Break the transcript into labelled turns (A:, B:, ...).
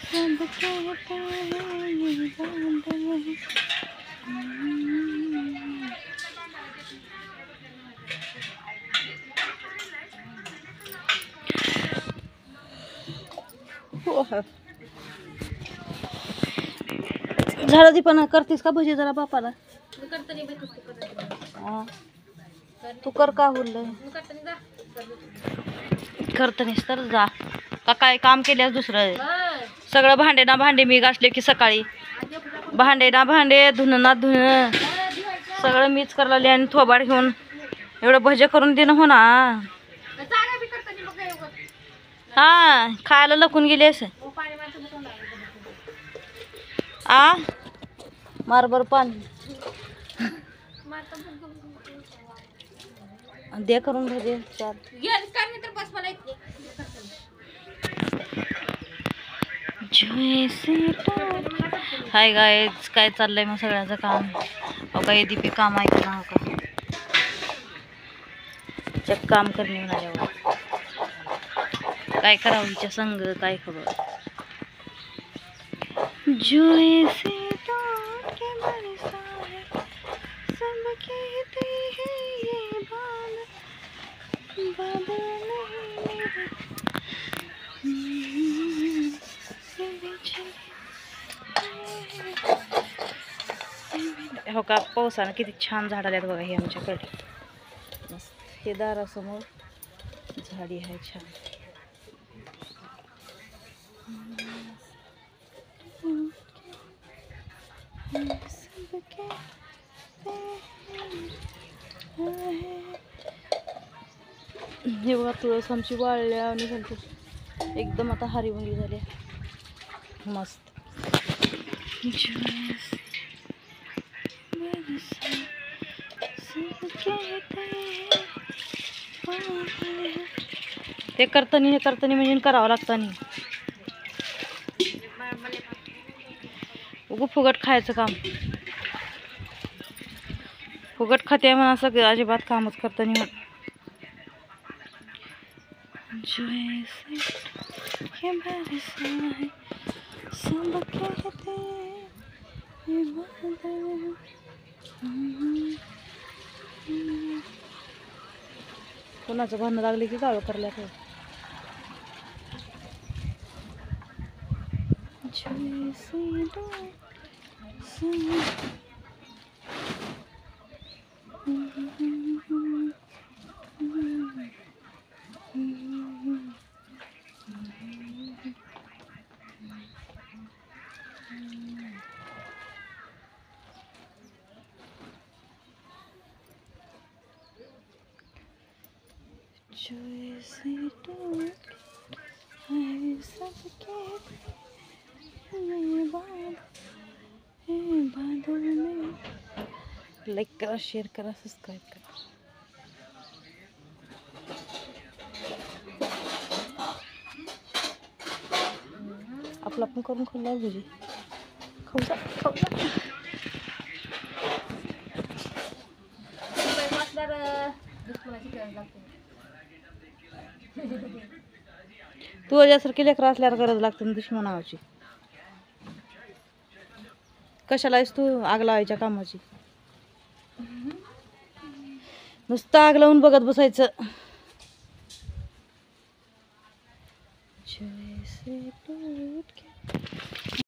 A: सब कहते हैं ये बादल। झाडं दीपना करतीस का भजी जरा बापाला? हा. तू कर का हुल्लय करतनीस तर जा का काय काम केल्यास दुसरं सगळं भांडे ना भांडे मी घासले की सकाळी भांडे ना भांडे धुणं ना धुणं सगळं मीच करायला आणि थोबाड घेऊन एवढं भजे करून देणं हो ना. हा खायला लकून गेलीस आ मारबर पाणी दे करून भजे चार. हाय गायज काय चाललंय मग सगळ्याचं काम हो का. हे दीपी काम ऐक ना हो का चक काम करणे म्हणाल्यावर काय करावं हिच्या संग काय खबर. जो ऐसे लौट के बरसा है सब कहते हैं ये बादल नहीं मेरे हो का. पावसानं किती छान झाड आल्यात बघा हे आमच्याकडे मस्त. हे दारासमोर झाडी आहे छान. हे बघा तुळस आमची वाळल्या आणि एकदम आता हरीभरी झाली मस्त. हे करतानी म्हणजे करावं लागतं नाही उगं फुगट खायचं काम. फुगट खाते म्हणा सगळं अजिबात कामच करतानी म्हण. कोणाचं भांडण लागले की गाळं करल्या तर लाईक करा शेअर करा सबस्क्राईब करा. आपलं आपण करून खाल्लं भजी खाऊ जा खाऊ जा. तू यासारखी लेकरं असल्यावर गरज लागते ना दुश्मनाची. कशाला आहेस तू आग लावायच्या कामाची. नुसतं आग लावून बघत बसायचं. जैसे